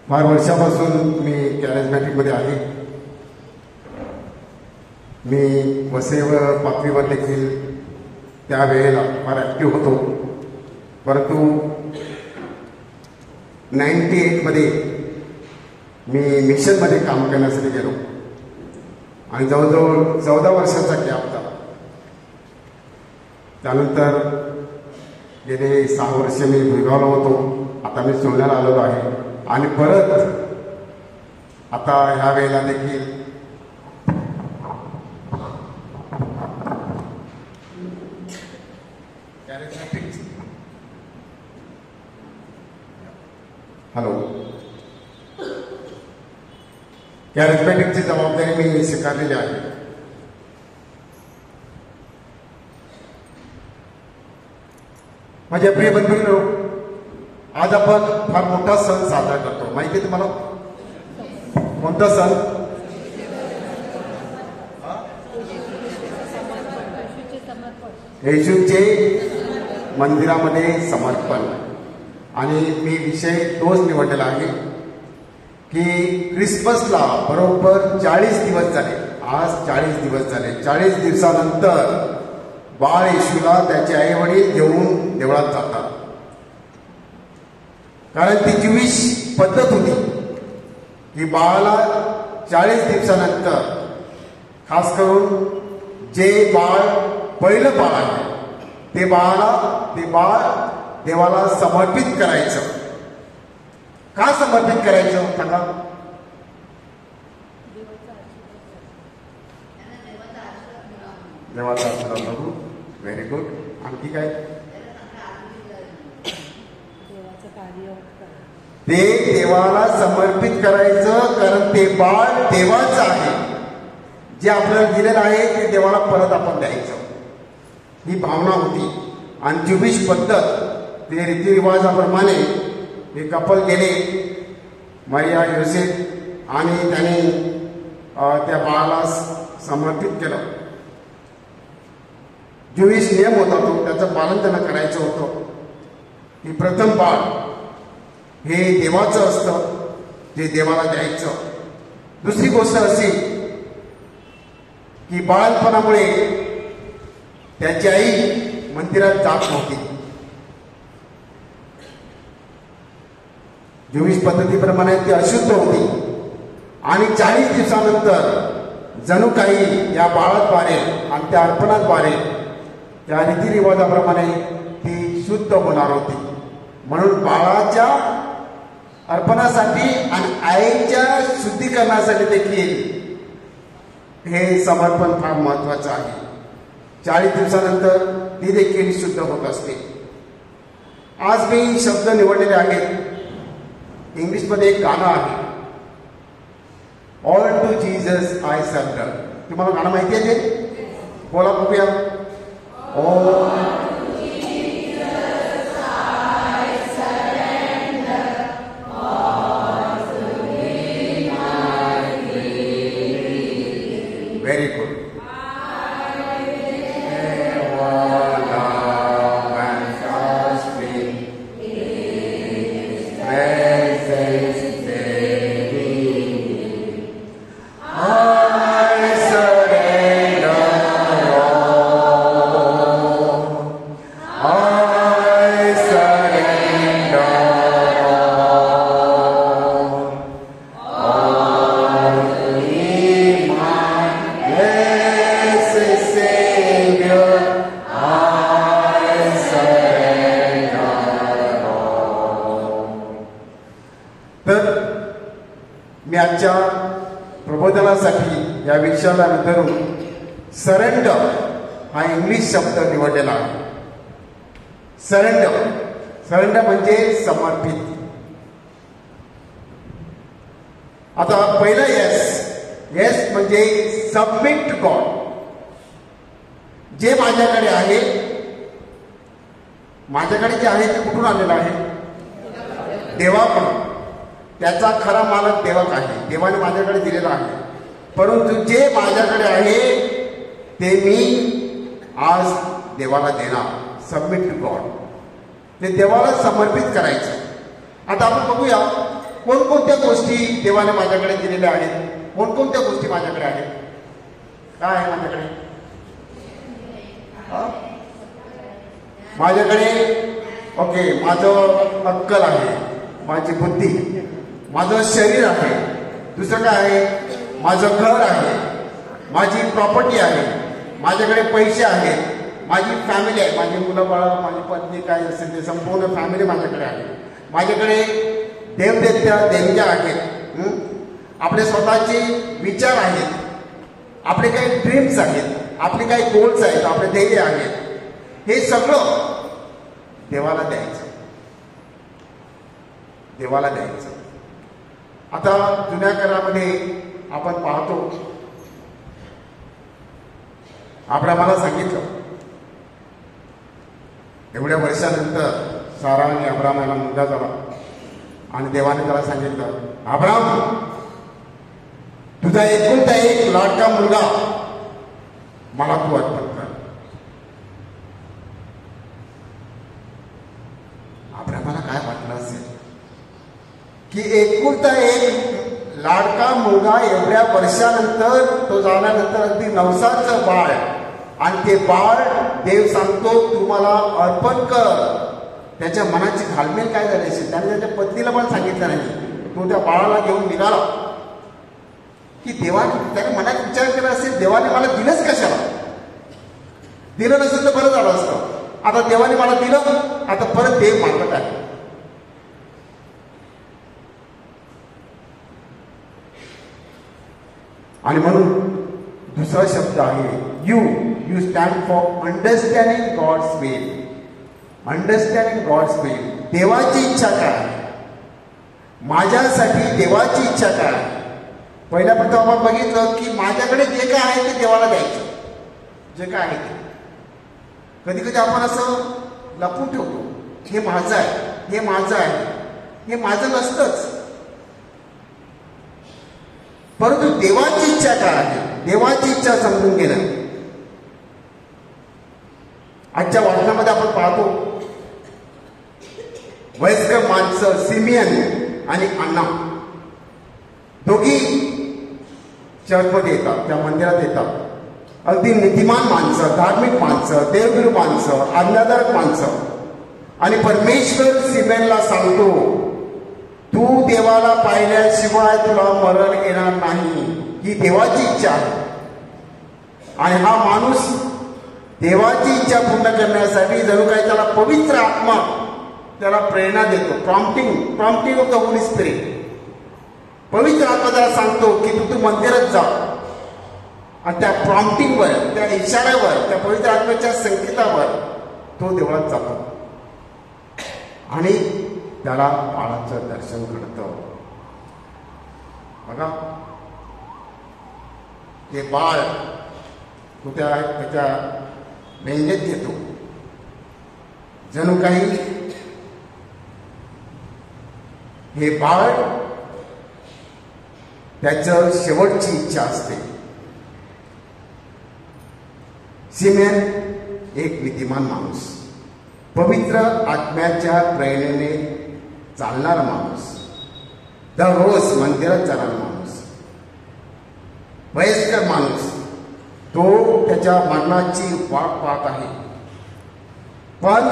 फार वर्षापासून मी कॅरिझमॅटिकमध्ये आहे. मी वसई व पाथरीवर देखील त्यावेळेला फार ॲक्टिव्ह होतो. परंतु 98मध्ये मी मिशनमध्ये काम करण्यासाठी गेलो आणि जवळजवळ 14 वर्षाचा गॅप झाला. त्यानंतर गेले 6 वर्ष मी भुईगावला होतो. आता मी सोडण्याला आलेलो आहे आणि परत आता ह्या वेळेला देखील कॅरिझमॅटिकची जबाबदारी मी स्वीकारलेली आहे. माझ्या प्रिय बंधूंनो, आज आपण फार मोठा सण साजरा करतो. माहिती आहे तुम्हाला कोणता सण? येशूचे मंदिरामध्ये समर्पण. आणि मी विषय तोच निवडलेला आहे की ख्रिसमसला बरोबर 40 दिवस झाले. आज 40 दिवस झाले. 40 दिवसानंतर बाळ येशूला त्याचे आई वडील घेऊन देवळात जातात. कारण ती ज्यूइश पद्धत होती की बाळाला 40 दिवसानंतर, खास करून जे बाळ पहिलं बाळ आहे ते बाळ देवाला समर्पित करायचं. का समर्पित करायचं सांगा? देवाचा आशीर्वाद बघू. Very good. आणखी काय? ते देवाला समर्पित करायचं, कारण ते बाळ देवाचं आहे. जे आपल्याला दिलेलं आहे ते देवाला परत आपण द्यायचं, ही भावना होती. आणि ज्यूइश पद्धत, ते रीतिरिवाजाप्रमाणे हे कपल गेले मारिया योसेफ आणि त्याने त्या बाळाला समर्पित केलं. ज्यूइश नियम होता तो, त्याचं पालन त्यांना करायचं होतं की प्रथम बाळ हे देवाचं असतं, ते देवाला द्यायचं. दुसरी गोष्ट अशी की बाळपणामुळे त्याची आई मंदिरात जात नव्हती. ज्यूइश पद्धतीप्रमाणे ती अशुद्ध होती आणि 40 दिवसानंतर जणू काही या बाळाद्वारे आणि त्या अर्पणाद्वारे, त्या रीतिरिवाजाप्रमाणे ती शुद्ध होणार होती. म्हणून बाळाच्या अर्पणासाठी आणि आईच्या शुद्धीकरणासाठी देखील हे समर्पण फार महत्वाचं आहे. 40 दिवसानंतर ती देखील शुद्ध होत असते. आज मी शब्द निवडलेले आहेत. इंग्लिशमध्ये एक गाणं आहे, all to Jesus I surrender. तुम्हाला गाणं माहिती आहे ते? बोला बघूया. All very good. मी आजच्या प्रबोधनासाठी या विषयाला धरून सरेंडर हा इंग्लिश शब्द निवडलेला आहे. सरेंडर म्हणजे समर्पित. आता पहिलं येस म्हणजे सबमिट टू गॉड. जे माझ्याकडे आहे, माझ्याकडे जे आहे ते कुठून आलेलं आहे? देवाकडून. त्याचा खरा मालक देवच आहे. देवाने माझ्याकडे दिलेला आहे. परंतु जे माझ्याकडे आहे ते मी आज देवाला देणार. Submit to God. ते देवाला समर्पित करायचं। आता आपण बघूया कोणकोणत्या गोष्टी देवाने माझ्याकडे दिलेल्या आहेत, कोणकोणत्या गोष्टी माझ्याकडे आहेत। काय आहे माझ्याकडे? माझ्याकडे ओके, माझं अक्कल आहे, माझी बुद्धी, माझं शरीर आहे, दुसरं काय आहे, माझं घर आहे, माझी प्रॉपर्टी आहे, माझ्याकडे पैसे आहेत, माझी फॅमिली आहे, माझी मुलं बाळ, माझी पत्नी, काय असेल ते संपूर्ण फॅमिली माझ्याकडे आहे, माझ्याकडे देवदेवत्या देणग्या आहेत, आपले स्वतःचे विचार आहेत, आपले काही ड्रीम्स आहेत, आपले काही गोल्स आहेत, आपले ध्येय आहेत, हे सगळं देवाला द्यायचं, देवाला द्यायचं। आता जुन्या करारामध्ये आपण पाहतो, अब्रामाला सांगितलं, एवढ्या वर्षानंतर सारा आणि अब्रामाला मुलगा झाला आणि देवाने त्याला सांगितलं, अब्राम तुझा एकुलता एक लाडका मुलगा मला तू अर्पण कर। अब्रामाला काय वाटलं असेल की एकुलता एक लाडका मुलगा एवढ्या वर्षानंतर तो झाल्यानंतर अगदी नवसाचं बाळ, आणि ते बाळ देव सांगतो तुम्हाला अर्पण कर। त्याच्या मनाची घालमेल काय झाली असेल, त्याने त्याच्या पत्नीला पण सांगितलं नाही, तो त्या बाळाला घेऊन निघाला की देवाने, त्याने मनात विचार केला असेल देवाने मला दिलंच कशाला, दिलं नसेल तर बरं झालं असतं, आता देवाने मला दिलं, आता परत देव मागत आहे। आणि म्हणून दुसरा शब्द आहे U stand for understanding God's will, understanding God's will. देवाची इच्छा काय, माझ्यासाठी देवाची इच्छा काय। पहिल्या प्रथम आपण बघितलं की माझ्याकडे जे काय आहे ते देवाला द्यायचं, जे काय आहे ते। कधी कधी आपण असं लपून ठेवतो, हे माझं आहे, हे माझं आहे, हे माझं नसतंच, परंतु देवाची इच्छा काय आहे, देवाची इच्छा समजून घेणं। आजच्या वाचनामध्ये आपण पाहतो वयस्कर माणसं सिमियन आणि अण्णा दोघी चर्चमध्ये येतात, त्या मंदिरात येतात, अगदी नीतिमान माणसं, धार्मिक माणसं, देवगुरू माणसं, आज्ञाधारक माणसं, आणि परमेश्वर सिमेनला सांगतो तू देवाला पाहिल्याशिवाय तुला मरण येणार नाही, ही देवाची इच्छा आहे। आणि हा माणूस देवाची इच्छा पूर्ण करण्यासाठी जणू काही त्याला पवित्र आत्मा त्याला प्रेरणा देतो, prompting of the Holy spirit. पवित्र आत्मा त्याला सांगतो की तू मंदिरात जा, आणि त्या प्रॉम्प्टिंगवर, त्या इशाऱ्यावर, त्या पवित्र आत्म्याच्या संकेतावर तो देवळात जातो आणि त्याला बाळाचं दर्शन घडतं। बघा, ते बाळ तो त्याच्या वेंगेत घेतो, जणू काही हे बाळ त्याचं शेवटची इच्छा असते। सिमेन एक नीतिमान माणूस, पवित्र आत्म्याच्या प्रेरणेने चालणारा माणूस, दररोज मंदिरात जाणारा माणूस, वयस्कर माणूस, तो त्याच्या मरणाची वाट पाहत आहे, पण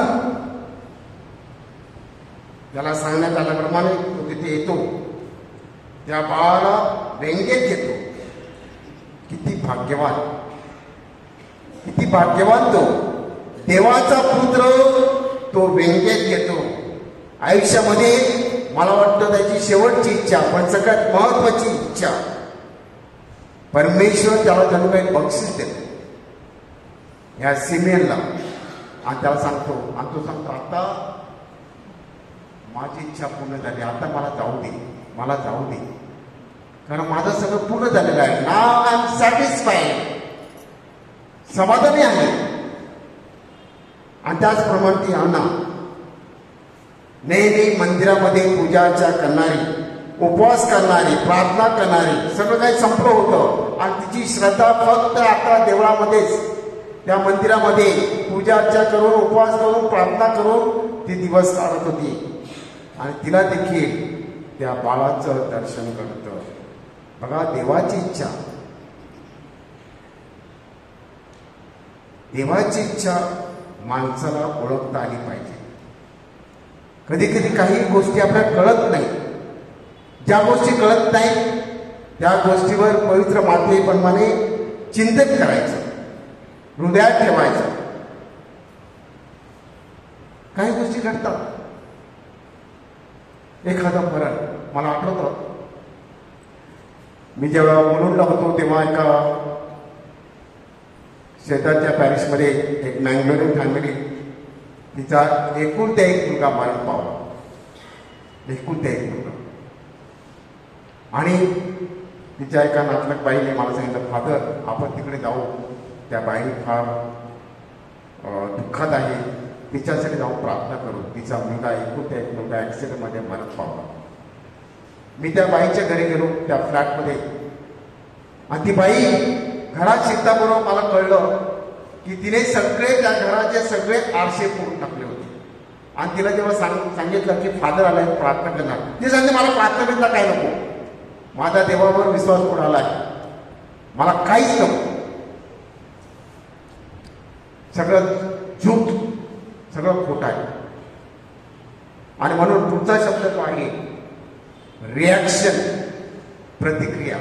त्याला सांगण्यात आल्याप्रमाणे तो तिथे येतो, त्या बाळाला वेंगेत घेतो। किती भाग्यवान, किती भाग्यवान तो, देवाचा पुत्र तो वेंगेत घेतो। आयुष्यामध्ये मला वाटतं त्याची शेवटची इच्छा, पण सगळ्यात महत्वाची इच्छा, परमेश्वर त्याला जणू काही बक्षीस देतो या सिमेनला, आणि त्याला सांगतो, आणि तो सांगतो आता माझी इच्छा पूर्ण झाली, आता मला जाऊ दे, मला जाऊ दे, कारण माझं सगळं पूर्ण झालेलं आहे। नाव आय एम सॅटिस्फाईड, समाधानी आहे। आणि त्याचप्रमाणे ती अण्णा नेहमी मंदिरामध्ये पूजार्चा करणारी, उपवास करणारी, प्रार्थना करणारी, सगळं काही संपलं होतं आणि तिची श्रद्धा फक्त आता देवळामध्येच, त्या मंदिरामध्ये पूजा अर्चा करून, उपवास करून, प्रार्थना करून ती दिवस काढत होती आणि तिला देखील त्या बाळाचं दर्शन घडतं. बघा, देवाची इच्छा, देवाची इच्छा माणसाला ओळखता आली पाहिजे. कधी कधी काही गोष्टी आपल्याला कळत नाही. ज्या गोष्टी कळत नाही त्या गोष्टीवर पवित्र मातेप्रमाणे चिंतन करायचं, हृदयात ठेवायचं. काही गोष्टी घडतात. एखादं मरण मला आठवतं, मी जेव्हा मुलुंडला होतो तेव्हा एका शेजारच्या पॅरिसमध्ये एक मँगलोरियन फॅमिली, तिचा एकुलता एक मुलगा मरण पावला. एकुलता एक मुलगा. आणि तिच्या एका नातलग बाईने मला सांगितलं, फादर आपण तिकडे जाऊ, त्या बाई फार दुःखात आहे, तिच्यासाठी जाऊन प्रार्थना करू. तिचा मुलगा एकुलता एक मुलगा ॲक्सिडेंटमध्ये मरण पावला. मी त्या बाईच्या घरी गेलो, त्या फ्लॅटमध्ये. आणि ती बाई घरात शिरताबरोबर मला कळलं की तिने सगळे त्या घराचे सगळे आरसे फोडून टाकले होते. आणि तिला जेव्हा सांगितलं की फादर आलाय प्रार्थना करणार, ती सांगते मला प्रार्थना करता काय नको, माझा देवावर विश्वास उडाला आहे, मला काहीच नको, सगळं झूट, सगळं खोट आहे. आणि म्हणून पुढचा शब्द तो आहे रिॲक्शन, प्रतिक्रिया.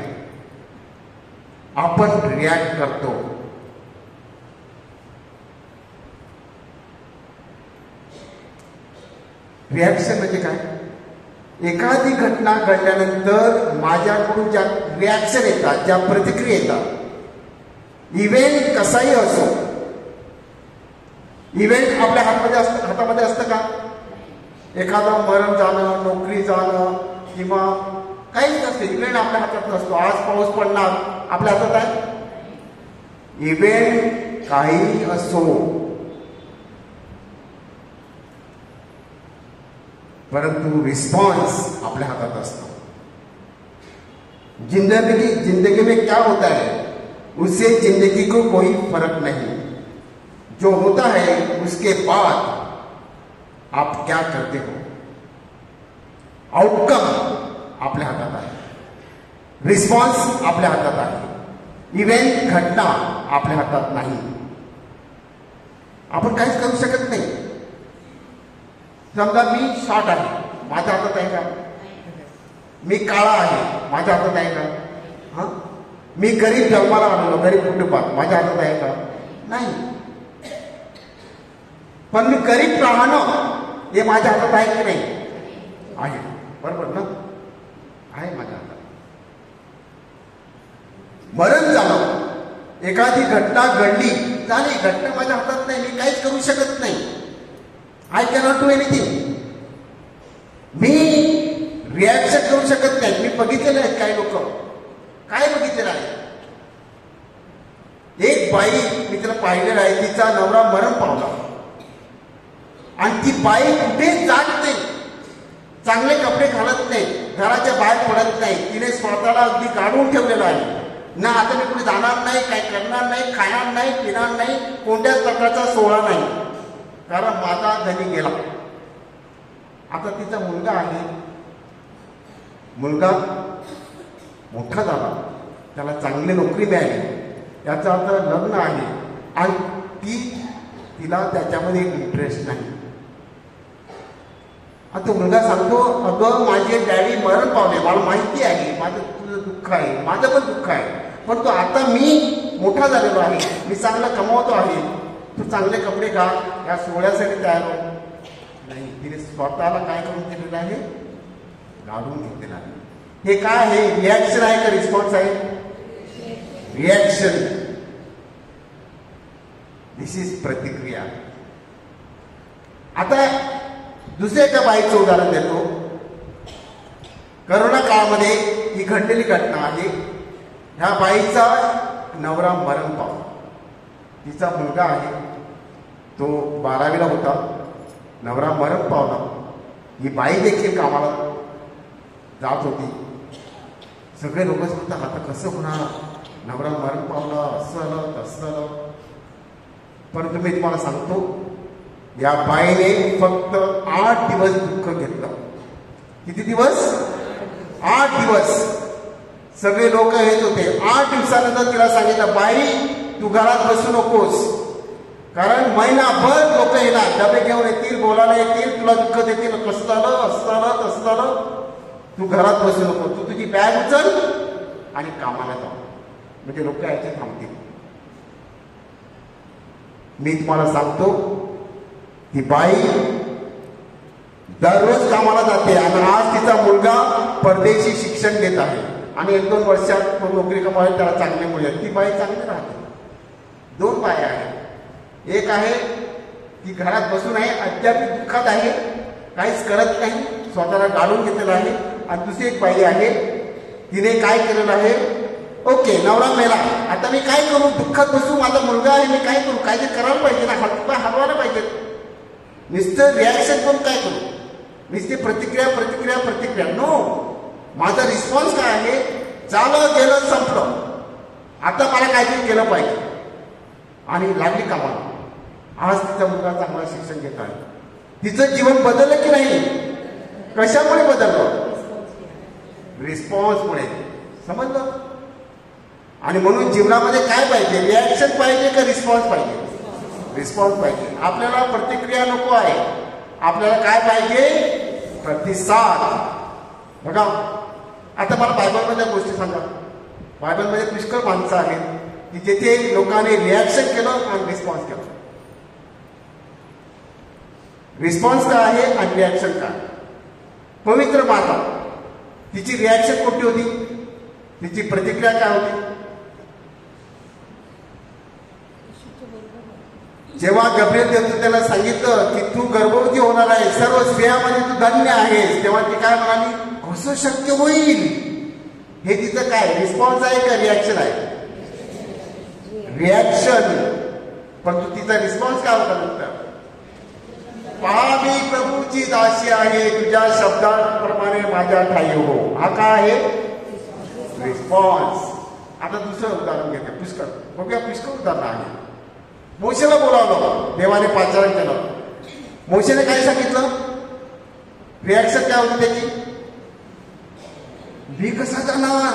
आपण रिॲक्ट करतो. रिॲक्शन म्हणजे काय? एखादी घटना घडल्यानंतर माझ्याकडून ज्या रिॲक्शन येतात, ज्या प्रतिक्रिया येतात, इव्हेंट कसाही असो, इव्हेंट आपल्या हातामध्ये असतं का? एखादं मरण जाणं, नोकरी जाणं किंवा काहीच नसतं, इव्हेंट आपल्या हातात नसतो. आज पाऊस पडणार, आपल्या हातात आहे? इव्हेंट काही असो, परंतु रिस्पॉन्स आपल्या हातात असतो. जिंदगी में क्या होता है उससे जिंदगी को कोई फर्क नहीं. जो होता है उसके बाद आप क्या करते हो, आउटकम आपल्या हातात आहे, रिस्पॉन्स आपल्या हातात आहे. इव्हेंट, घटना आपल्या हातात नाही. आपण काहीच करू शकत नाही. समजा मी शॉर्ट आहे, माझ्या हातात आहे का? मी काळा आहे, माझ्या हातात आहे का? मी गरीब जन्माला आलेलो, गरीब कुटुंबात, माझ्या हातात आहे का? नाही. पण मी गरीब राहणं हे माझ्या हातात आहे की नाही? आहे. बरोबर ना? आहे माझ्या हातात. मरण झालं, एखादी घटना घडली, झाली, घटना माझ्या हातात नाही, मी काहीच करू शकत नाही. I cannot do anything. Me reaction करू शकत नाही. मी बघितलेलं आहे काही लोक, काय बघितलेलं आहे, एक बाई मी तिला पाहिलेलं आहे, तिचा नवरा मरण पावला आणि ती बाई कुठेच जात नाही, चांगले कपडे घालत नाही, घराच्या बाहेर पडत नाही. तिने स्वतःला अगदी काढून ठेवलेलं आहे. ना आता मी कुठे जाणार नाही, काय करणार नाही, खाणार नाही, पिणार नाही, कोणत्याच प्रकारचा सोहळा नाही, कारण माझा धनी गेला. आता तिचा मुलगा आहे, मुलगा मोठा झाला, त्याला चांगली नोकरी मिळाली, त्याचा आता लग्न आहे आणि तिला त्याच्यामध्ये इंटरेस्ट नाही. आता मुलगा सांगतो, अगं माझे डॅडी मरण पावले, मला माहिती आहे, माझं तुझं दुःख आहे, माझं पण दुःख आहे, पण तो आता मी मोठा झालेलो आहे, मी चांगलं कमवतो आहे, तू चांगले कपडे घाल, या सोहळ्यासाठी तयार हो. नाही, तिने स्वतःला काय करून दिलेलं आहे? गाडून घेतलेलं आहे. हे काय आहे? रिॲक्शन आहे का रिस्पॉन्स आहे? रिॲक्शन. दिस इज प्रतिक्रिया. आता दुसऱ्या एका बाईचं उदाहरण देतो. करोना काळामध्ये ही घडलेली घटना आहे. ह्या बाईचा नवरा मरण पावला, तिचा मुलगा आहे, तो 12वीला होता, नवरा मरण पावला. ही बाई देखील कामाला जात होती. सगळे लोक सांगतात, आता कसं होणार, नवरा मरण पावला, असं आलं तसं आलं. परंतु मी तुम्हाला सांगतो, या बाईने फक्त 8 दिवस दुःख घेतलं. किती दिवस? 8 दिवस. सगळे लोक येत होते. 8 दिवसानंतर तिला सांगितलं, बाई तू घरात बसू नकोस, कारण महिनाभर लोक येणार, डबे घेऊन येतील, बोलायला येतील, तुला दुःख देतील, कसं झालं, असं झालं, तसं झालं, तू घरात बसू नको, तू तुझी बॅग उचल आणि कामाला जा. म्हणजे लोक यायचे थांबतील. मी तुम्हाला सांगतो, ती बाई दररोज कामाला जाते आणि आज तिचा मुलगा परदेशी शिक्षण घेत आहे आणि 1-2 वर्षात तो नोकरी कमावेल, त्याला चांगले मिळेल. ती बाई चांगली राहते. 2 बाया आहेत. एक आहे ती घरात बसून आहे, अद्याप दुःखात आहे, काहीच करत नाही, स्वतःला गाडून घेतलेलं आहे. आणि दुसरी एक बाई आहे, तिने काय केलेलं आहे, ओके नवरा मेला, आता मी काय करू, दुःखात बसू, माझा मुलगा आहे, मी काय करू, काहीतरी करायला पाहिजे ना, हातपाय हलवायला पाहिजे. नुसतं रिॲक्शन करून काय करू, नुसती प्रतिक्रिया प्रतिक्रिया प्रतिक्रिया, नो. माझा रिस्पॉन्स काय आहे, झालं गेलं संपलं, आता मला काहीतरी केलं पाहिजे. आणि लागली कामाला. आज तिचा मुलगा चांगला शिक्षण घेत आहे. तिचं जीवन बदललं की नाही? कशामुळे बदललं? रिस्पॉन्समुळे. समजलं? आणि म्हणून जीवनामध्ये काय पाहिजे, रिॲक्शन पाहिजे का रिस्पॉन्स पाहिजे? रिस्पॉन्स पाहिजे. आपल्याला प्रतिक्रिया नको आहे, आपल्याला काय पाहिजे, प्रतिसाद. बघा आता मला बायबलमधल्या गोष्टी सांगा. बायबलमध्ये पुष्कळ माणसं आहेत की जिथे लोकांनी रिॲक्शन केलं आणि रिस्पॉन्स केलं. रिस्पॉन्स काय आहे आणि रिॲक्शन काय? पवित्र माता, तिची रिॲक्शन कोणती होती, तिची प्रतिक्रिया काय होती? जेव्हा गब्रिएल देवदूत त्याला सांगितलं की तू गर्भवती होणार आहे, सर्व स्त्रियांमध्ये तू धन्य आहेस, तेव्हा ती काय म्हणाली, कसं शक्य होईल? हे तिचं काय रिस्पॉन्स आहे का रिॲक्शन आहे? रिॲक्शन. पण तिचा रिस्पॉन्स काय होता नंतर? पहा मी प्रभूची दासी आहे, तुझ्या शब्दाप्रमाणे माझ्या ठाई हो. हा काय आहे? रिस्पॉन्स. आता दुसरं उदाहरण घेते, पुष्कळ बघूया, पुष्कळ उदाहरण आहे. मोशेला बोलावलं, देवाने पाचारण केलं. मोशेने काय सांगितलं? रिॲक्शन काय होती त्याची? मी कसा जाणार,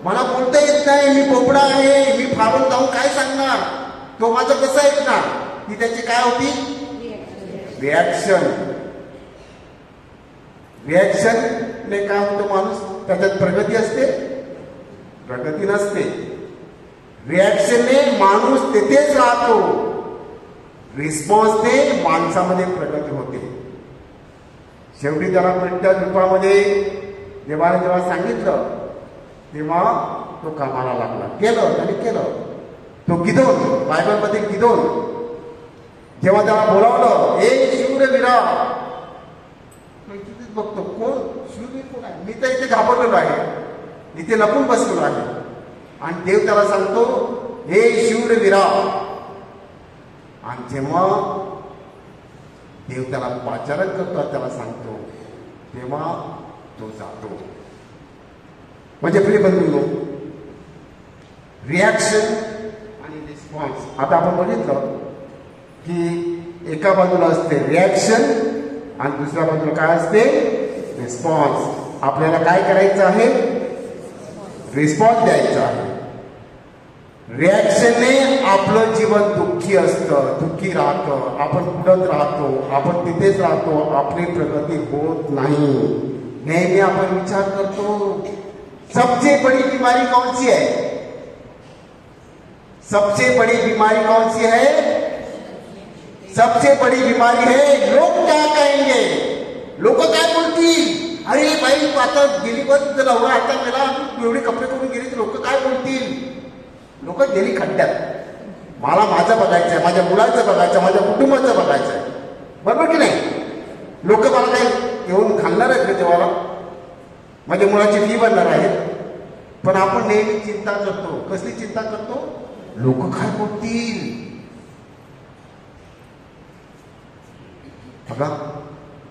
मला बोलता येत नाही, मी बोबडा आहे, मी फारून जाऊन काय सांगणार, तो माझं कसं ऐकणार? ती त्याची काय होती? रिॲक्शन. रिॲक्शनने काय होतं, माणूस त्याच्यात प्रगती असते, प्रगती नसते. रिॲक्शनने माणूस तेथेच राहतो, रिस्पॉन्सने माणसामध्ये प्रगती होते. शेवटी त्याला प्रत्येक रूपामध्ये देवाने जेव्हा सांगितलं तेव्हा तो कामाला लागला, केलं, त्याने केलं. तो गिदोन, बायबलमध्ये गिदोन जेव्हा त्याला बोलावलं, ए शूरवीरा, तिथेच बघतो कोण शूरवीर कोण आहे, मी तर इथे घाबरलेलो आहे, इथे लपून बसलेलो आहे. आणि देव त्याला सांगतो, हे शूरवीरा. आणि जेव्हा देव त्याला पाचारण करतो, त्याला सांगतो, तेव्हा तो जातो. म्हणजे प्रिय बंधूंनो, रिॲक्शन आणि रिस्पॉन्स. आता आपण बघितलं की एका बाजूला असते रिॲक्शन आणि दुसऱ्या बाजूला काय असते? रिस्पॉन्स. आपल्याला काय करायचं आहे? रिस्पॉन्स द्यायचा आहे. रिॲक्शनने आपलं जीवन दुःखी असतं, दुःखी राहतं, आपण पुढत राहतो, आपण तिथेच राहतो, आपली प्रगती होत नाही. नेहमी आपण विचार करतो, सबसे बड़ी बीमारी कौन सी है? सबसे बड़ी बीमारी कौन सी है? सबसे बड़ी बीमारी है लोग क्या कहेंगे, लोक काय बोलतील. अरे बाई तू आता गेली, पण तुझं नवरा आता मेला, तू एवढे कपडे करून गेली, लोक काय बोलतील. लोक गेली खड्ड्यात. मला माझं बघायचं आहे, माझ्या मुलाचं बघायचं आहे, माझ्या कुटुंबाचं बघायचं आहे, बरोबर की नाही? लोक मला काही येऊन घालणार आहेत का देवाला? माझ्या मुलाची फी भरणार आहेत. पण आपण नेहमी चिंता करतो. कसली चिंता करतो? लोक काय बोलतील. बघा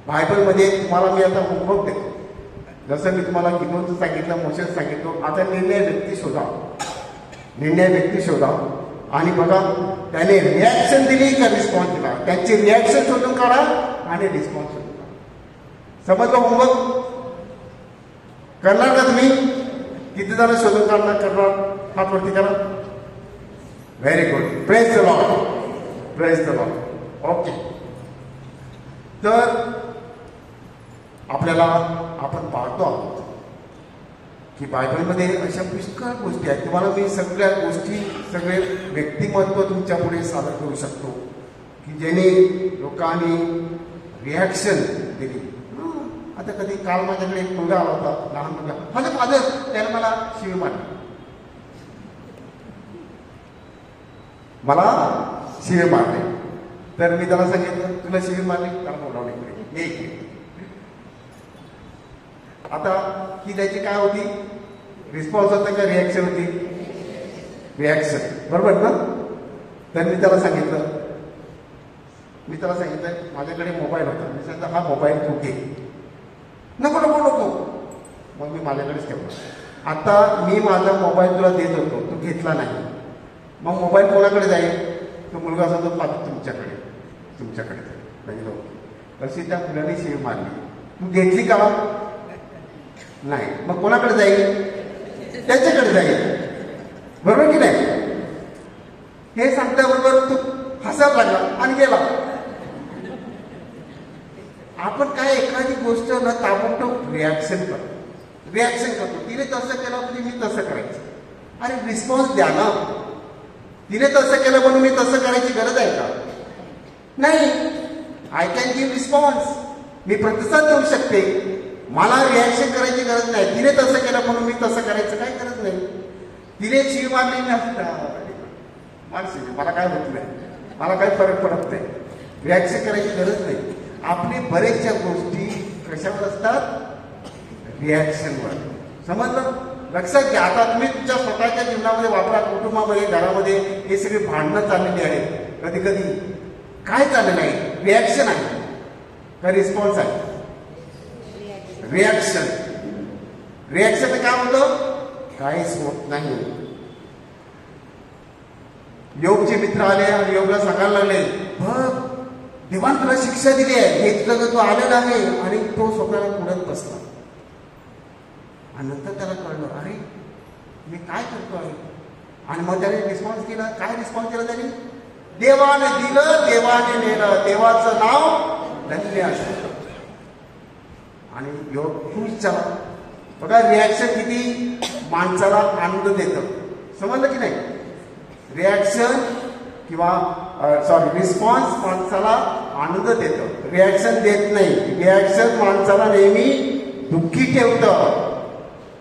बायबलमध्ये तुम्हाला मी आता होमवर्क देतो. जसं मी तुम्हाला गिदोनचं सांगितलं, मोशेचं सांगितलं. आता निर्णय व्यक्ती शोधा, निर्णय व्यक्ती शोधा. आणि बघा त्याने रिॲक्शन दिली का रिस्पॉन्स दिला, त्यांची रिॲक्शन शोधून काढा आणि रिस्पॉन्स शोधून काढा. समजलं? होमवर्क करणार का तुम्ही? किती जण शोधून करणार हात वरती करा. Very good. Praise the Lord. Praise the Lord. Okay. तर आपल्याला आपण पाहतो आहोत की बायबलमध्ये अशा पुष्कळ गोष्टी आहेत. तुम्हाला मी सगळ्या गोष्टी, सगळे व्यक्तिमत्व तुमच्या पुढे सादर करू शकतो की ज्याने लोकांनी रिॲक्शन दिली. आता कधी काल माझ्याकडे एक मुलगा आला होता, लहान मुलगा. माझं फादर, त्याने मला शिवी मारली. मला शिवी मारले. तर मी त्याला सांगितलं, तुला शिवी मारली? त्याला बोलावले एक. आता ही त्याची काय होती? रिस्पॉन्स होता का रिॲक्शन होती? रिॲक्शन. बरोबर ना? तर मी त्याला सांगितलं माझ्याकडे मोबाईल होता. मी सांगितलं हा मोबाईल तू घे. नको नको नको. मग मी माझ्याकडेच ठेवला. आता मी माझा मोबाईल तुला देत होतो, तू घेतला नाही. मग मोबाईल कोणाकडे जाईल? तो मुलगा सांगतो तुमच्याकडे. नाही. तशी त्या मुलाने शिवी मारली. तू घेतली का? नाही. मग कोणाकडे जाईल? त्याच्याकडे जाईल. बरोबर की नाही? हे सांगल्याबरोबर तो हसायला लागला आणि गेला. आपण काय एखादी गोष्ट न ताबडतोब रिॲक्शन करतो. तिने तसं केलं म्हणजे मी तसं करायचं. अरे रिस्पॉन्स द्या ना. तिने तसं केलं म्हणून मी तसं करायची गरज आहे का? नाही. I can give response. मी प्रतिसाद देऊ शकते. मला रिॲक्शन करायची गरज नाही. तिने तसं केलं म्हणून मी तसं करायचं काही गरज नाही. तिने शिवी मारली मारशी, मला काय होत नाही, मला काही फरक पडत नाही. रिॲक्शन करायची गरज नाही. आपली बरेचशा गोष्टी कशावर असतात? रिॲक्शनवर. समजलं? लक्षात घ्या. आता तुम्ही तुमच्या स्वतःच्या जीवनामध्ये वापरा, कुटुंबामध्ये, घरामध्ये हे सगळी भांडणं चाललेली आहेत. कधी कधी काय चाललेलं आहे? रिॲक्शन आहे का रिस्पॉन्स आहे? रिॲक्शन. काय होतं? काहीच होत नाही. योगचे मित्र आले आणि योगला सांगायला लागले, बघ देवान तुला शिक्षा दिली आहे, हे तुला तो आलेला आहे. आणि तो स्वतःला पुढत बसला. आणि नंतर त्याला कळलं, अरे मी काय करतो आहे. आणि मग त्याने रिस्पॉन्स केला. काय रिस्पॉन्स केला त्याने? देवाने दिलं, देवाने नेलं, देवाचं नाव धन्य असतं. आणि योग खुश झाला. बघा रिॲक्शन किती माणसाला आनंद देतं. समजलं की नाही? रिॲक्शन किंवा रिस्पॉन्स माणसाला आनंद देतं, रिॲक्शन देत नाही. रिॲक्शन माणसाला नेहमी दुःखी ठेवतं.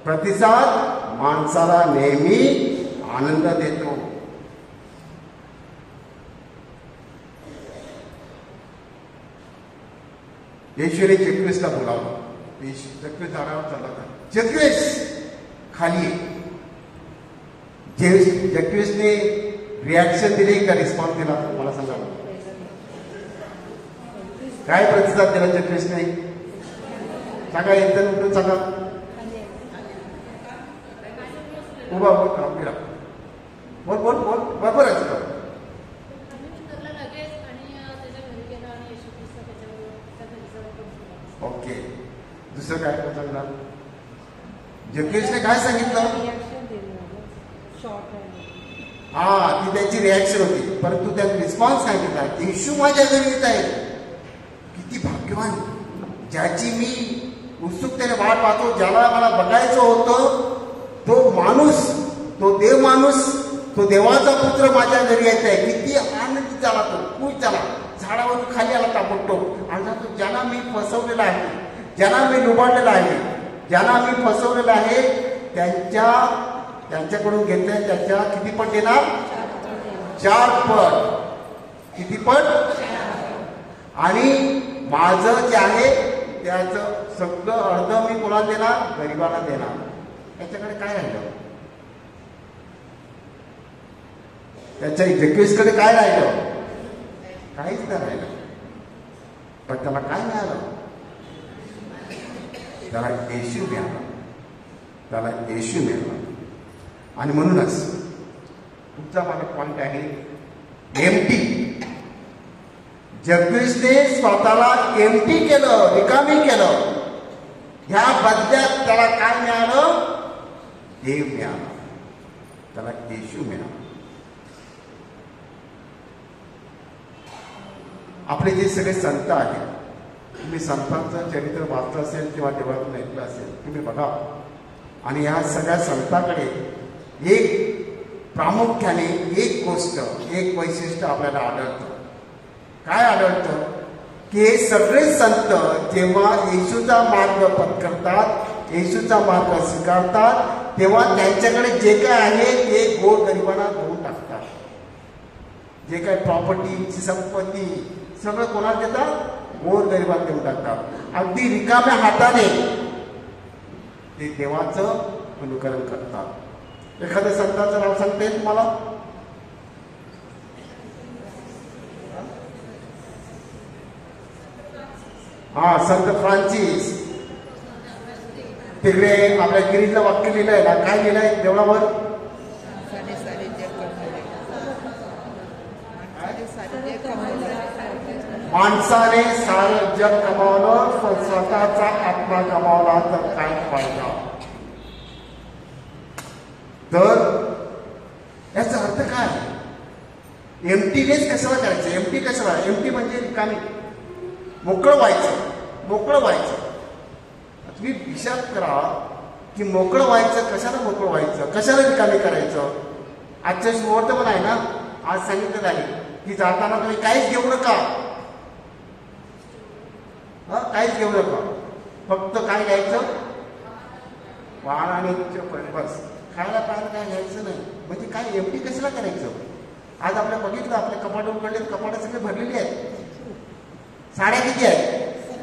प्रतिसाद माणसाला नेहमी आनंद देतो. येशूने जक्विसला बोलावलं. जक्विस दारावर चालला होता. जक्विस खाली. जक्विसने रिॲक्शन दिली का रिस्पॉन्स दिला? मला सांगा. काय प्रतिसाद दिला जक्विसने? सांगा. एकदम उठून सांगा. उभा बोल बोल बोल. बरोबर आहे. ओके. दुसरं काय सांगणार? जक्विसने काय सांगितलं? हा, ती त्यांची रिॲक्शन होती. परंतु त्यांनी रिस्पॉन्स काय केला? येशू माझ्या घरी येत आहे. किती भाग्यवान, ज्याची मी उत्सुकतेने वाट पाहतो, ज्याला मला बघायचं होतं, तो माणूस, तो देव माणूस, तो देवाचा पुत्र माझ्या घरी येत आहे. किती आनंदित झाला तो, खुश झाला. झाडावरून खाली आला ताबडतोब आणि तो ज्यांना मी फसवलेला आहे, ज्यांना मी लुबाडलेला आहे, ज्यांना मी फसवलेलं आहे, त्यांच्याकडून घेतले, त्याच्या किती पट देणार? 4 पट. किती पट? आणि माझं जे आहे त्याचं सगळं अर्ध मी कोणाला देणार? गरिबाला देणार. त्याच्याकडे काय राहिलं? त्याच्या जक्विसकडे काय राहिलं? काहीच नाही राहिलं. पण त्याला काय मिळालं? त्याला येशू मिळाला. आणि म्हणूनच पुढचा माझा पॉइंट आहे एमटी. जगदीशने स्वतःला एमटी केलं, रिकामी केलं. ह्या बदल्यात त्याला काय मिळालं? देव मिळाला, त्याला येशू मिळाला. आपले जे सगळे संत आहेत, तुम्ही संतांचं चरित्र वाचलं असेल किंवा देवळातून ऐकलं असेल, तुम्ही बघा. आणि ह्या सगळ्या संतांकडे एक प्रामुख्याने एक गोष्ट, एक वैशिष्ट्य आपल्याला आढळतं. काय आढळतं? की हे सगळे संत जेव्हा येशूचा मार्ग पत्करतात, येशूचा मार्ग स्वीकारतात, तेव्हा त्यांच्याकडे जे काय आहे ते गोरगरिबांना देऊन टाकतात. जे काय प्रॉपर्टी, संपत्ती सगळं कोणाला देतात? गोरगरिबांना देऊन टाकतात. अगदी रिकाम्या हाताने ते देवाचं अनुकरण करतात. एखाद्या संतांचं नाव सांगता येईल तुम्हाला? हा, संत फ्रान्सिस. तिकडे आपल्या गिरीजला वाक्य लिहिलंय ना, काय लिहिलंय देवळावर? माणसाने सारं जग कमावलं पण स्वतःचा आत्मा गमावला तर काय फायदा? तर याचा अर्थ काय? एमटीनेच कशाला करायचं? एमटी कशाला? एमटी म्हणजे रिकामी, मोकळं व्हायचं, मोकळं व्हायचं. तुम्ही विचार करा की मोकळं व्हायचं, कशाला मोकळं व्हायचं, कशाला रिकामी करायचं? आजच्या मुहूर्त पण आहे ना, आज सांगितलं आहे की जाताना तुम्ही काहीच घेऊ नका, काहीच घेऊ नका. फक्त काय घ्यायचं? वाण आणि बस. खायला पाहायला काय घ्यायचं नाही. म्हणजे काय एमटी कशाला करायचं? आज आपल्या बघितलं, आपले कपाट उघडले, कपाट सगळे भरलेले आहेत. साड्या किती आहेत?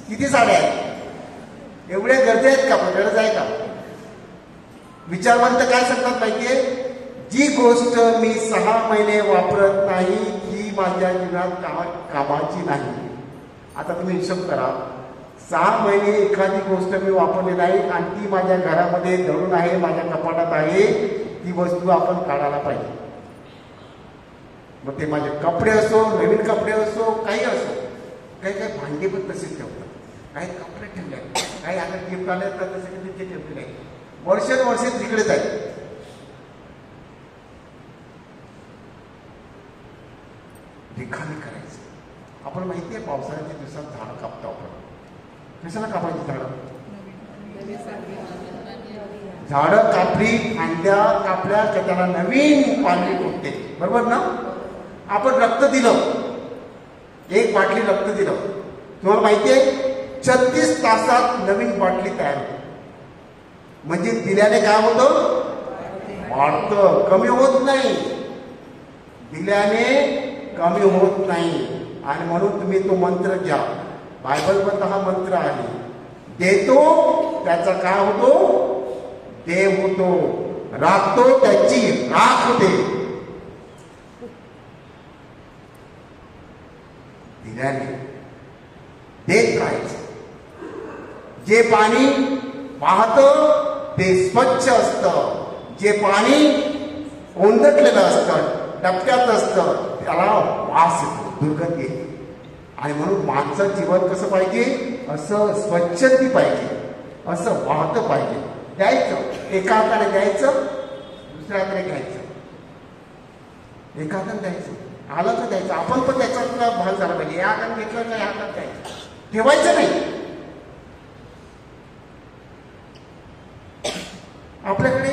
किती साड्या आहेत? एवढ्या गर्दी आहेत का? गरज आहे का? विचारवंत काय सांगतात माहितीये? जी गोष्ट मी 6 महिने वापरत नाही ती माझ्या जीवनात कामाची नाही. आता तुम्ही हिशोब करा, 6 महिने एखादी गोष्ट मी वापरली नाही आणि ती माझ्या घरामध्ये दडून आहे, माझ्या कपाटात आहे, ती वस्तू आपण काढायला पाहिजे. मग ते माझे कपडे असो, नवीन कपडे असो, काही असो. काही काही भांडे पण तसेच ठेवतात, काही कपडे ठेवले आहेत, काही आता गिफ्ट आले तर तसे तिथे ठेवलेले आहेत, वर्षे तिकडेच आहेत. रिकामी करायचं. आपण माहिती आहे पावसाळ्याच्या दिवसात झाडं कापतो आपण. कशाला कापायची झाडं? झाडं कापली, फांद्या कापल्या की त्याला नवीन पालवी फुटते, बरोबर ना? आपण रक्त दिलं, 1 बाटली रक्त दिलं, तुम्हाला माहिती आहे 36 तासात नवीन बाटली तयार होते. म्हणजे दिल्याने काय होतं? वाढतं, कमी होत नाही. दिल्याने कमी होत नाही. आणि म्हणून तुम्ही तो मंत्र घ्या. बायबलमध्ये हा मंत्र आहे, देतो त्याचा काय होतो? देव होतो. राखतो त्याची राख होते. दिल्याने देत राहायचं. जे पाणी वाहतं ते स्वच्छ असतं, जे पाणी ओंदटलेलं असतं, डबक्यात असतं, त्याला वास येतो, दुर्गंधी येते. आणि म्हणून माणसं जीवन कसं पाहिजे? असं स्वच्छती पाहिजे, असं वाहतं पाहिजे. द्यायचं, एका हाताने द्यायचं, दुसऱ्या हाताने घ्यायचं. एका हाताने द्यायचं, आलं तर द्यायचं. आपण पण त्याच्यातला भाग झाला पाहिजे. या हाताने घेतलं का या हातात द्यायचं, ठेवायचं नाही. आपल्याकडे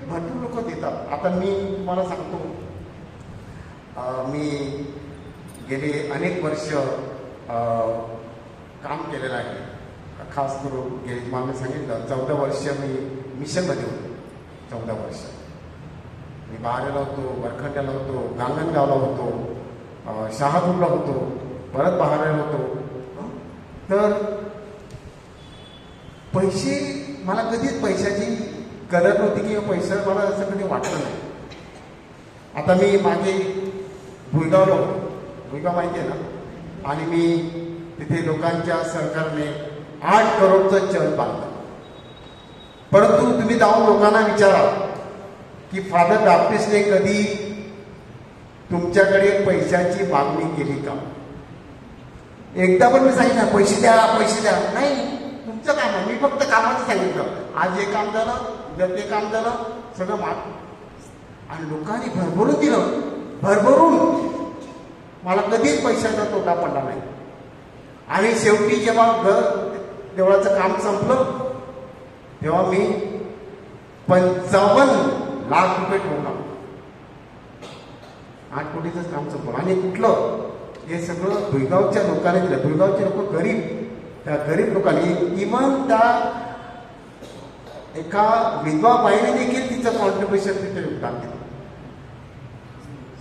भरपूर लोक देतात. आता मी तुम्हाला सांगतो, मी गेले अनेक वर्ष काम केलेलं आहे. खास करून गेले मला सांगितलं 14 वर्ष मी मिशनमध्ये होतो. 14 वर्ष मी बाहेरला होतो, वरखंड्याला होतो, गांगणगावला होतो, शहापूरला होतो, परत बाहेर होतो. तर पैसे, मला कधीच पैशाची गरज नव्हती किंवा पैसा मला असं कधी वाटलं नाही. आता मी मागे भुईगावला होतो, भुईगाव माहिती आहे ना? आणि मी तिथे लोकांच्या सरकारने 8 करोडचं चल बांधलं. परंतु तुम्ही जाऊन लोकांना विचारा की फादर बॅप्टिस्टने कधी तुमच्याकडे पैशाची मागणी केली का? एकदा पण मी सांगितलं पैसे द्या पैसे द्या, नाही, तुमचं काम आहे, मी फक्त कामाचं सांगितलं. आज हे काम झालं, उद्या ते काम झालं, सगळं आणि लोकांनी भरभरून दिलं, भरभरून. मला कधीच पैशाचा तोटा पडला नाही. आणि शेवटी जेव्हा देवळाचं काम संपलं तेव्हा मी 55 लाख रुपये ठेवला. 8 कोटीचंच काम संपलं. आणि कुठलं? हे सगळं भुईगावच्या लोकांनी दिलं. भुईगावचे लोक गरीब, त्या गरीब लोकांनी, इव्हन त्या एका विधवा बाईने देखील तिचं कॉन्ट्रीब्युशन तिथे योगदान दिलं.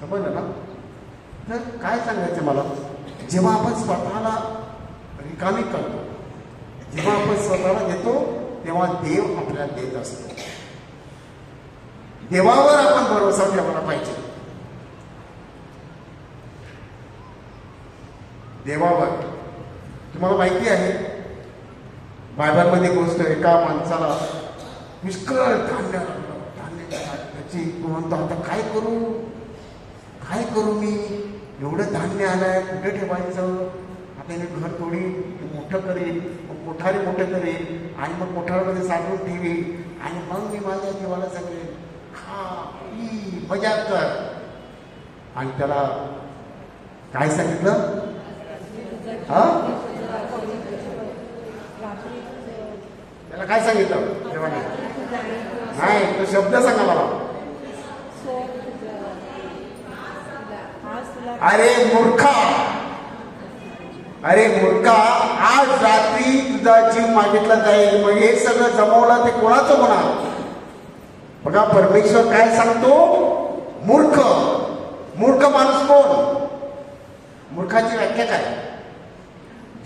समजलं ना? तर काय सांगायचं मला, जेव्हा आपण स्वतःला रिकामी करतो, जेव्हा आपण स्वतःला देतो, तेव्हा देव आपल्याला देत असतो. देवावर आपण भरोसा ठेवला पाहिजे. देवावर. तुम्हाला माहिती आहे बायबलमध्ये गोष्ट, एका माणसाला पुष्कळ धान्य त्याची म्हणतो, आता काय करू मी, एवढं धान्य आलंय, कुठे ठेवायचं? आता मी घर थोडी मोठं करेन, मग कोठारी मोठं करेन, आणि मग कोठारामध्ये साठवून ठेवीन, आणि मग मी माझ्या देवाला सांगेन खा पी मजा कर. आणि त्याला काय सांगितलं? त्याला काय सांगितलं देवाने? नाही, तो शब्द सांगा मला. अरे मूर्खा, आज रात्री तुझा जीव मागितला जाईल. मग हे सगळं जमवलं ते कोणाचं होणार? बघा परमेश्वर काय सांगतो, मूर्ख. मूर्ख माणूस कोण? मूर्खाची व्याख्या काय?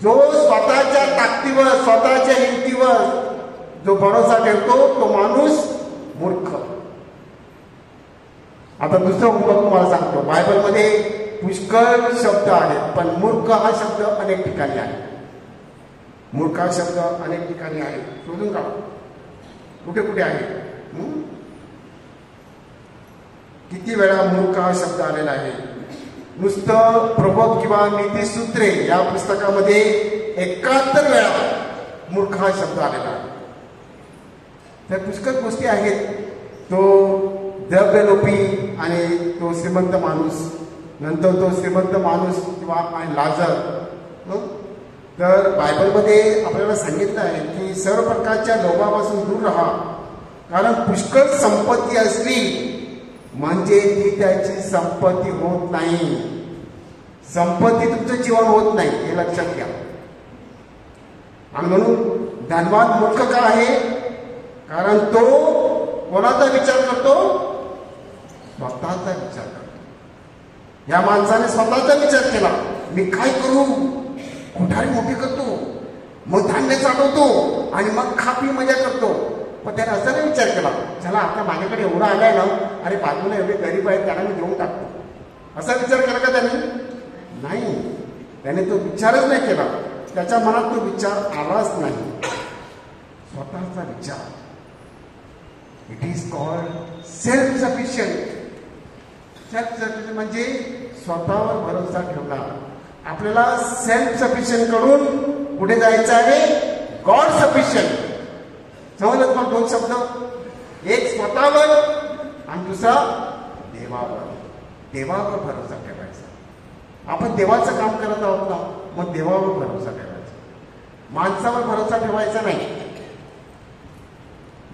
जो स्वतःच्या ताकदीवर, स्वतःच्या हिमतीवर जो भरोसा ठेवतो तो माणूस मूर्ख. आता दुसरं उदाहरण तुम्हाला सांगतो. बायबलमध्ये पुष्कळ शब्द आहेत, पण मूर्ख हा शब्द अनेक ठिकाणी आहे. मूर्ख हा शब्द अनेक ठिकाणी आहे. शोधून काढा कुठे कुठे आहे. किती वेळा मूर्ख हा शब्द आलेला आहे. नुसतं प्रबोध किंवा नीतिसूत्रे या पुस्तकामध्ये 71 वेळा मूर्ख हा शब्द आलेला आहे. तर पुष्कळ गोष्टी आहेत. तो द्रव्यलोभी आणि तो श्रीमंत माणूस, नंतर तो श्रीमंत माणूस किंवा लाजर. तर बायबलमध्ये आपल्याला सांगितलं आहे की सर्व प्रकारच्या लोभापासून दूर राहा, कारण पुष्कळ संपत्ती असली म्हणजे ती त्याची संपत्ती होत नाही. संपत्ती तुमचं जीवन होत नाही, हे लक्षात घ्या. आणि म्हणून धनवान मूर्ख का आहे? कारण तो कोणाचा विचार करतो? स्वतःचा विचार करतो. या माणसाने स्वतःचा विचार केला, मी काय करू? कोठारी मोठी करतो, मग धान्य साठवतो आणि मग खापी मजा करतो. पण त्याने असा नाही विचार केला, चला आता माझ्याकडे एवढं आलाय ना, अरे बाजूला एवढे गरीब आहेत त्यांना मी देऊन टाकतो. असा विचार केला का त्याने? नाही, त्याने तो विचारच नाही केला. त्याच्या मनात तो विचार आलाच नाही, स्वतःचा विचार. It is called self sufficient. Self sufficient म्हणजे स्वतःवर भरोसा ठेवला. आपल्याला सेल्फ सफिशियंट कडून पुढे जायचं आहे गॉड सफिशियंट. समजलं मग दोन शब्द, एक स्वतःवर आणि दुसरा देवावर. देवावर भरोसा ठेवायचा. आपण देवाचं काम करत आहोत ना, मग देवावर भरोसा ठेवायचा. माणसावर भरोसा ठेवायचा नाही,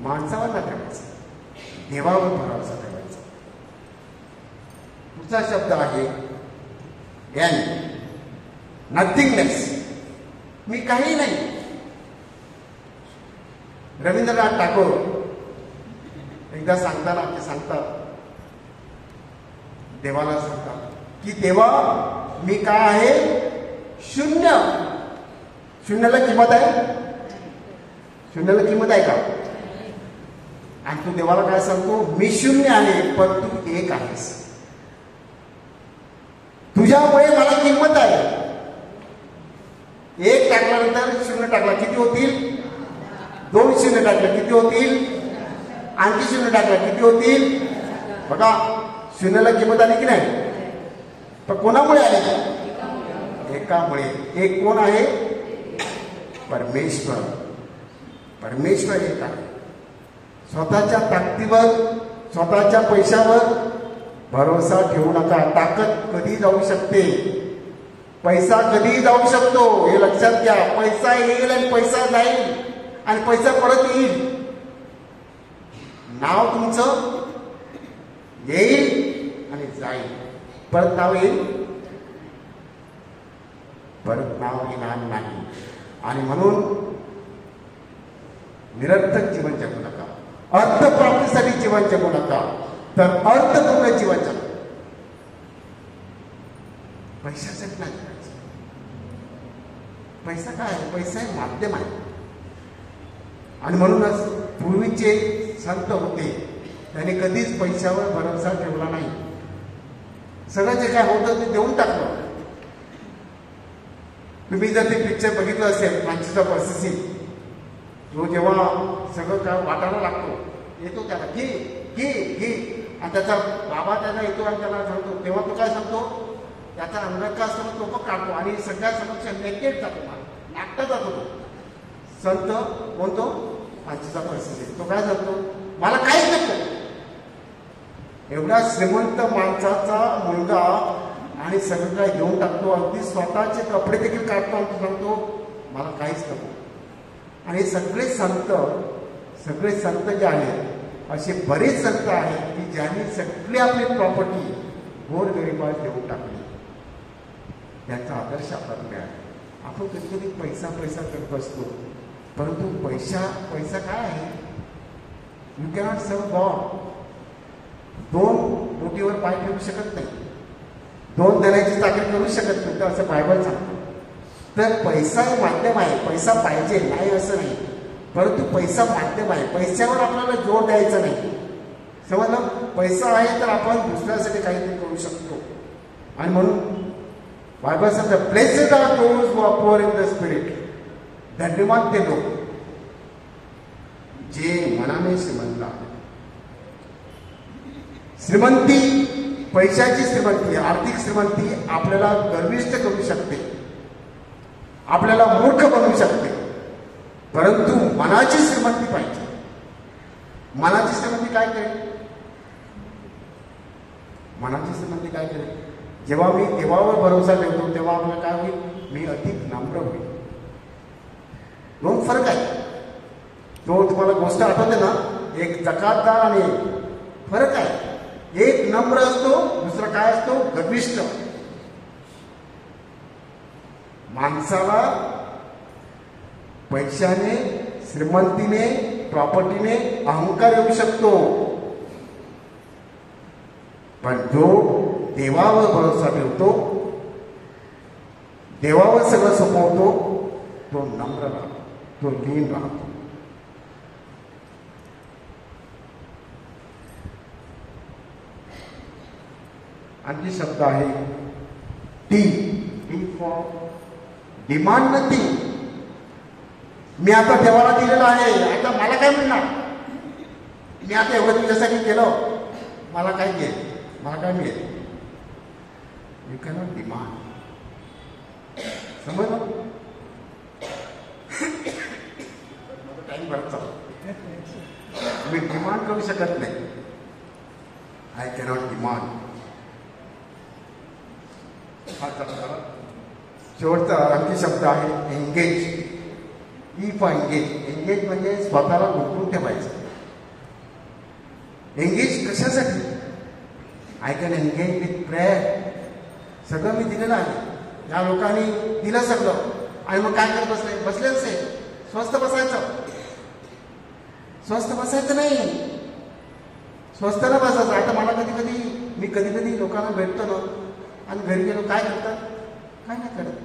माणसावर नाही ठेवायचा, देवावर भरोसा ठेवायचा. पुढचा शब्द आहे एन, नथिंगनेस. मी काही नाही. रवींद्रनाथ टागोर एकदा सांगताना ते सांगतात, देवाला सांगतात की देवा मी काय आहे? शून्य. शून्याला किंमत आहे? शून्याला किंमत आहे का? आणि तू देवाला काय सांगतो? मी शून्य आहे पण तू एक आहेस. तुझ्यामुळे मला किंमत आहे. एक टाकल्यानंतर शून्य टाकला किती होतील? 2 शून्य टाकलं किती होतील? आणखी शून्य टाकलं किती होतील? बघा, शून्याला किंमत आली की नाही? पण कोणामुळे आली? एकामुळे. एक कोण आहे? परमेश्वर. परमेश्वर एक आहे. स्वतःच्या ताकदीवर, स्वतःच्या पैशावर भरोसा ठेवू नका. ताकद कधी जाऊ शकते, पैसा कधी जाऊ शकतो, हे लक्षात घ्या. पैसा येईल आणि पैसा जाईल आणि पैसा परत येईल. नाव तुमचं येईल आणि जाईल. परत नाव येईल, परत नाव येणार नाही. आणि म्हणून निरर्थक जीवन जगू नका. अर्थप्राप्तीसाठी जीवन जगू नका, तर अर्थपूर्ण जीवन जगू. पैशासाठी नाही जगायचं. पैसा काय आहे? पैसा हे माध्यम आहे. आणि म्हणूनच पूर्वीचे संत होते, त्यांनी कधीच पैशावर भरोसा ठेवला नाही. सगळं जे काय होतं ते देऊन टाकलं. तुम्ही जर ते पिक्चर बघितलं असेल, फ्रान्सिस ऑफ असिसी, तो जेव्हा सगळं काय वाटायला लागतो, येतो त्याला घे घे घे, आणि त्याचा बाबा त्याला येतो आणि त्याला सांगतो, तेव्हा तो काय सांगतो, त्याचा अंगठा असतो तो पण काढतो आणि सगळ्या समक्ष नेकेड जातो, नाकटा जातो. तो संत कोणतो? Francis of Assisi. तो काय सांगतो, मला काहीच नको. एवढा श्रीमंत माणसाचा मुलगा आणि सगळं काय घेऊन टाकतो, अगदी स्वतःचे कपडे देखील काढतो आणि सांगतो मला काहीच नको. आणि सगळे संत जे आहेत, असे बरेच संत आहेत की ज्यांनी सगळी आपली प्रॉपर्टी गोरगरिबास देऊन टाकली. त्यांचा आदर्श आपल्याला मिळाला. आपण कधी कधी पैसा पैसा करत असतो, परंतु पैसा काय आहे? यू कॅनॉट सर्व गॉड. 2 बोटीवर पाय ठेवू शकत नाही, 2 धनाची चाकरी करू शकत नाही, तर असं बायबल सांगतो. तर पैसा हे माध्यम आहे. पैसा पाहिजे नाही असं नाही, परंतु पैसा माध्यम आहे. पैशावर आपल्याला जोर द्यायचा नाही. समजलं? पैसा आहे तर आपण दुसऱ्यासाठी काहीतरी करू शकतो. आणि म्हणून बायबल सांगतं, blessed are those who are poor in the spirit. धन्यवाद ते लोक जे मनाने श्रीमंत आहेत. श्रीमंती, पैशाची श्रीमंती, आर्थिक श्रीमंती आपल्याला गर्विष्ठ करू शकते, आपल्याला मूर्ख बनवू शकते. परंतु मनाची श्रीमंती पाहिजे. मनाची श्रीमंती काय करेल? मनाची श्रीमंती काय करेल? जेव्हा मी देवावर भरोसा ठेवतो, तेव्हा आपल्याला काय होईल? मी अधिक नम्र होईल. 2 फरक आहे. तो तुम्हाला गोष्ट आठवते ना, एक जकातदार आणि फरक आहे. एक नम्र असतो, दुसरा काय असतो? गर्विष्ठ. माणसाला पैशाने, श्रीमंतीने, प्रॉपर्टीने अहंकार येऊ शकतो, पण जो देवावर भरोसा ठेवतो, देवावर सगळं सोपवतो, तो नम्र राहतो, तो लीन राहतो. आणखी शब्द आहे D. D for demand nothing. मी आता देवाला दिलेलं आहे, आता मला काय मिळणार? मी आता एवढं तुझ्यासाठी केलं, मला काय मिळेल? मला काय मिळेल? You cannot demand. समजलं? टाइम भरतो. मी डिमांड करू शकत नाही. I cannot demand. शेवटचा आणखी शब्द आहे engage. E for engage. Engage म्हणजे स्वतःला गुंतवून ठेवायचं. एंगेज कशासाठी? I can engage with prayer. सगळं मी दिलेलं आहे, या लोकांनी दिलं सगळं, आणि मग काय करत बसले असेल? स्वस्थ बसायचं. स्वस्थ बसायचं नाही, स्वस्थ न बसायचं. आता मला मी कधी कधी लोकांना भेटतो ना, आणि घरी गेलो, काय करतात? काय नाही करत,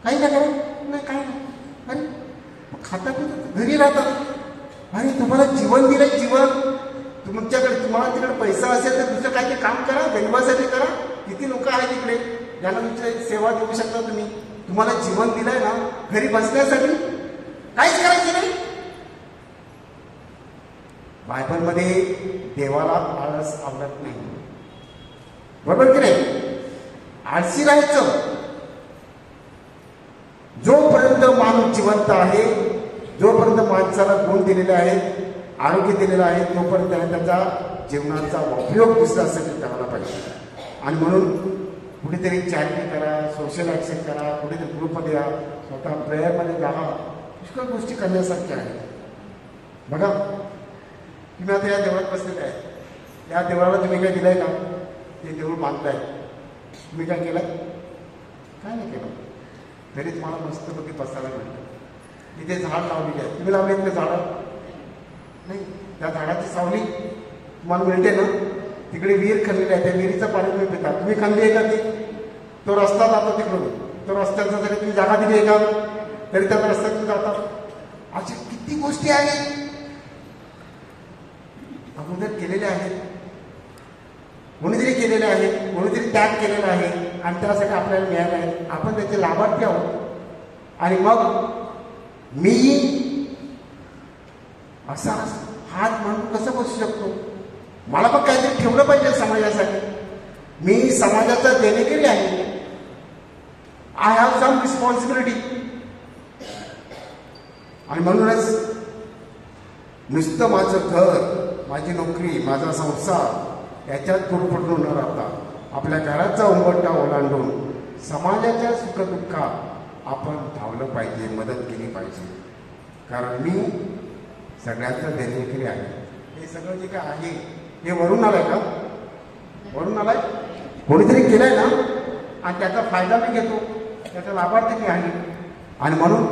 काही नाही करत, नाही काही नाही. अरे खाता पितात, घरी राहतात. आणि तुम्हाला जीवन दिलंय, जीवन तुम्हाला तिकडे पैसा असेल तर दुसरं काही काम करा, गरिबासाठी करा. किती लोक आहेत तिकडे ज्यांना तुमची सेवा देऊ शकता तुम्ही. तुम्हाला जीवन दिलंय ना घरी बसण्यासाठी, काहीच करायचं नाही. बायबलमध्ये देवाला आळस आवडत नाही, बरोबर की नाही? आळशी राहायचं. जोपर्यंत माणूस जिवंत आहे, जोपर्यंत माणसाला गुण दिलेले आहेत, आरोग्य दिलेलं आहे, तोपर्यंत त्याने त्याचा जीवनाचा उपयोग दुसऱ्यासाठी करायला पाहिजे. आणि म्हणून कुठेतरी चॅरिटी करा, सोशल ॲक्शन करा, कुठेतरी ग्रुपमध्ये या, स्वतः प्रेयरमध्ये राहा. पुष्कळ गोष्टी करण्यासारख्या आहेत. बघा, तुम्ही आता या देवळात बसलेले आहे, या देवळाला तुम्ही काय दिलंय का? ते देऊळ बांधलंय, तुम्ही काय केलं? काय नाही केलं, तरी तुम्हाला मस्तपैकी बसायला मिळतं. इथे झाड लावलेली आहे, तुम्ही लावले ते झाडं नाही, त्या झाडाची सावली तुम्हाला मिळते ना. तिकडे विहीर खणलेली आहे, त्या विहिरीचं पाणी तुम्ही पिता. तुम्ही खणली आहे का ती? तो रस्ता जातो तिकडून, तो रस्त्याचा जरी तुम्ही जागा दिली आहे का, तरी त्या रस्त्यात तुम्ही जाता. अशा किती गोष्टी आहेत अगोदर केलेल्या आहेत, कोणीतरी केलेल्या आहेत, कोणीतरी त्याग केलेला आहे आणि त्यासाठी आपल्याला मिळालं आहे. आपण त्याचे लाभार्थी आहोत. आणि मग मी असा हात म्हणून कसं बसू शकतो? मला पण काहीतरी ठेवलं पाहिजे समाजासाठी. मी समाजाचा देणेकरी आहे. I have some responsibility. आणि म्हणूनच नुसतं माझं घर, माझी नोकरी, माझा संसार याच्यात पुरपडून न राहता आपल्या घराचा उंबरठा ओलांडून समाजाच्या सुखदुःखात आपण धावलं पाहिजे, मदत केली पाहिजे. कारण मी सगळ्यांचं देणेकरी आहे. हे सगळं जे काय आहे हे वरून आलंय का? वरून आलाय, कोणीतरी केलंय ना, आणि त्याचा फायदा मी घेतो, त्याचा लाभार्थी मी आहे. आणि म्हणून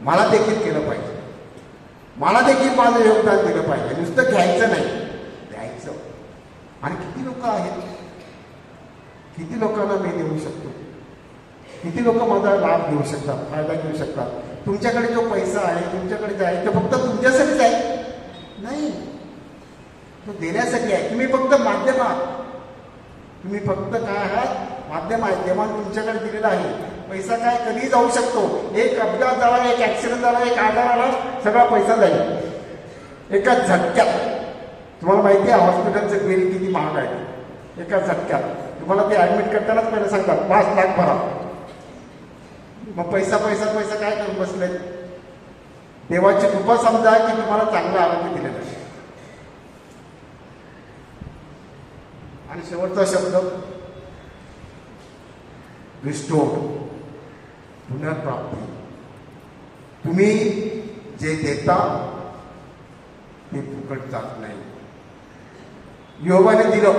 मला देखील केलं पाहिजे, मला देखील माझं योगदान दिलं पाहिजे. नुसतं घ्यायचं नाही, द्यायचं. आणि किती लोक आहेत, किती लोकांना मी देऊ शकतो, किती लोक माझा लाभ घेऊ शकतात, फायदा घेऊ शकतात. तुमच्याकडे जो पैसा आहे, तुमच्याकडे जे आहे, तो फक्त तुमच्यासाठीच आहे नाही, तो देण्यासाठी आहे. तुम्ही फक्त माध्यम आहात, तुम्ही फक्त काय आहात? माध्यम आहे. देवाने तुमच्याकडे दिलेला आहे. पैसा काय कधीही जाऊ शकतो. एक अपघात झाला, एक ऍक्सिडेंट झाला, एक आजार आला, सगळा पैसा जाईल एका झटक्यात. तुम्हाला माहिती आहे हॉस्पिटलचं बिल किती महाग आहे? एका झटक्यात तुम्हाला ते ऍडमिट करतानाच पहिले सांगतात 5 लाख भरा. मग पैसा पैसा पैसा काय करून बसले? देवाची कृपा समजा की तुम्हाला चांगलं आरोग्य दिलेलं आहे. आणि शेवटचा शब्द रिस्टोर्ड, पुनर्प्राप्ती. तुम्ही जे देता ते फुकट जात नाही. योबाने दिलं,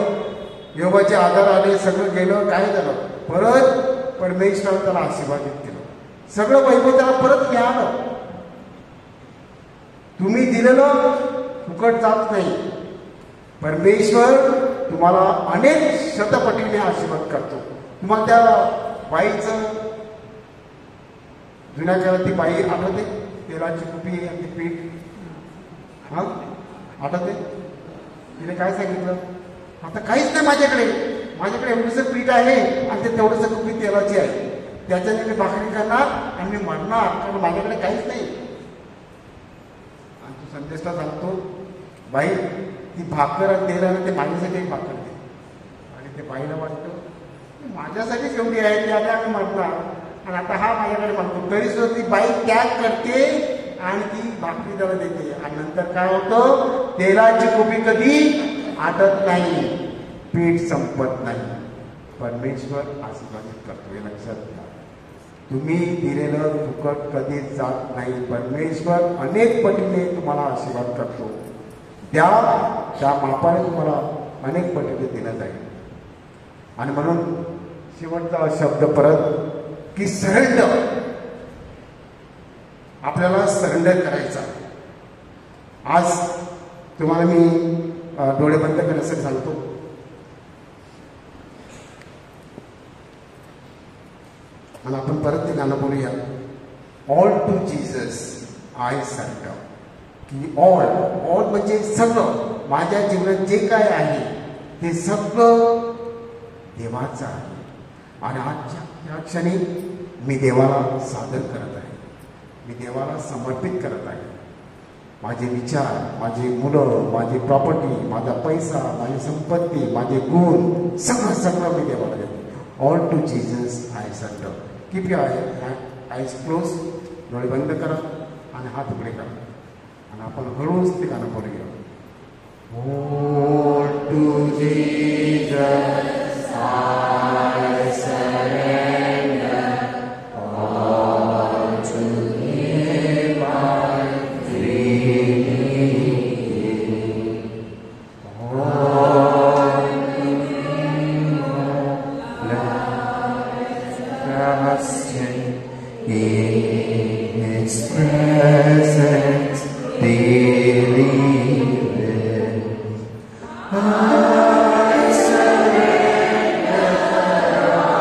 योबाचे आधार आले, सगळं गेलं, काय झालं? परत परमेश्वर त्याला आशीर्वादित केलं, सगळं वैभव त्याला परत मिळालं. तुम्ही दिलेलं फुकट जात नाही. परमेश्वर तुम्हाला अनेक शतपटीने आशीर्वाद करतो. तुम्हाला त्या बाईचं, जुन्या काळात ती बाई आठवते, तेलाची कुपी आणि पीठ, हा आठवते? तिने काय सांगितलं? आता काहीच नाही माझ्याकडे, माझ्याकडे एवढंसं पीठ आहे आणि ते तेवढंसं कुपी तेलाची आहे, त्याच्याने मी भाकरी करणार आणि मी म्हणणार, कारण माझ्याकडे काहीच नाही. आणि तू संदेशला सांगतो, बाई ती भाकर आणि तेलानं ते माझ्यासाठी एक भाकर दे. आणि ते बाईला वाटतं माझ्यासाठीच एवढी आहे, ती आता आम्ही म्हणणार आणि आता हा माझ्याकडे म्हणतो. तरी सुद्धा ती बाई त्याग करते आणि ती भाकरी त्याला देते. आणि नंतर काय होतं? तेलाची कुपी कधी आटत नाही, पीठ संपत नाही. परमेश्वर आशीर्वादित करतो, हे लक्षात घ्या. तुम्ही दिलेलं फुकट कधीच जात नाही. परमेश्वर अनेक पटीने तुम्हाला आशीर्वाद करतो. त्या मापाने तुम्हाला अनेक पटीने दिलं जाईल. आणि म्हणून शेवटचा शब्द परत की सरेंडर. आपल्याला सरेंडर करायचा. आज तुम्हाला मी डोळे बंद करण्यासाठी सांगतो. आणि आपण परत ते गाणं बोलूया. All to Jesus I surrender. की ऑल म्हणजे सगळं, माझ्या जीवनात जे काय आहे ते सगळं देवाचं आहे. आणि आजच्या या क्षणी मी देवाला सादर करत आहे, मी देवाला समर्पित करत आहे. माझे विचार, माझी मुलं, माझी प्रॉपर्टी, माझा पैसा, माझी संपत्ती, माझे गुण, सगळं मी देवाला देतो. All to Jesus I surrender. Keep your eyes close. डोळे बंद करा आणि हात उघडे करा आणि आपण हळूच ते गाणं बोलूया. All to Jesus I surrender, all to Him I freely give. All to Him trust in His presence.